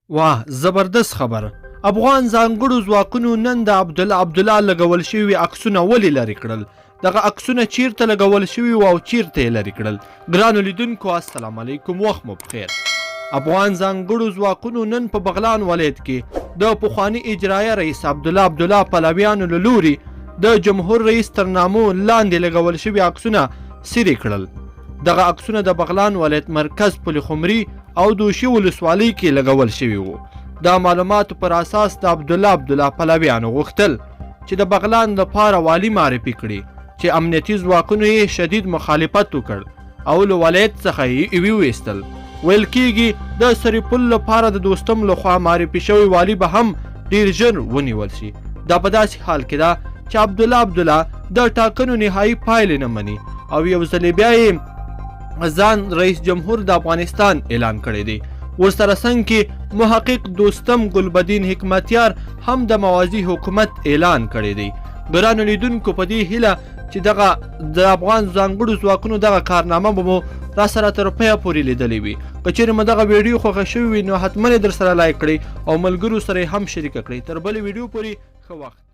واه زبردست خبر. افغان ځانګړو ځواکونو نن د عبدالله لګول شوي عکسونه ولې لرې کړل؟ دغه عکسونه چیرته لګول شوي وو او چیرته یې لرې کړل؟ ګرانو لیدونکو السلام علیکم، وخت مو بخیر. افغان ځانګړو ځواکونو نن په بغلان ولایت کې د پخواني اجرایه رئیس عبدالله پهلویانو له لوري د جمهور رئیس تر نامو لاندې لګول شوي عکسونه څیرې کړل. دغه عکسونه د بغلان ولایت مرکز پل خمري او دوشي ولسوالۍ کې لګول شوي وو. د معلوماتو پر اساس د عبدالله پهلویانو غوښتل چې د بغلان لپاره والي معرفي کړي چې امنیتي ځواکونو یې شدید مخالفت وکړ او له ولایت څخه یې ویویستل. ویل کېږي د سرپل لپاره د دوستم لخوا معرفي شوی والي به هم ډیر ژر ونیول شي. دا په داسې حال کې ده چې عبدالله د ټاکنو نهایي پایلې نه مني او یو ځل بیا یې ځان رئیس جمهور د افغانستان اعلان کړی دی. ورسره څنګ کې محقق دوستم ګلبدین حکمتیار هم د موازي حکومت اعلان کړی دی. ګرانو لیدونکو په دې هیله چې دغه د افغان ځانګړو ځواکونو دغه کارنامه به مو را سره تر پایه پورې لیدلی وي. که چیرې مو دغه ویډیو خوښه شوې وي نو حتما یې در سره لایک کړئ او ملګرو سره یې هم شریکه کړئ. تر بلې ویډیو پورې ښه وخت.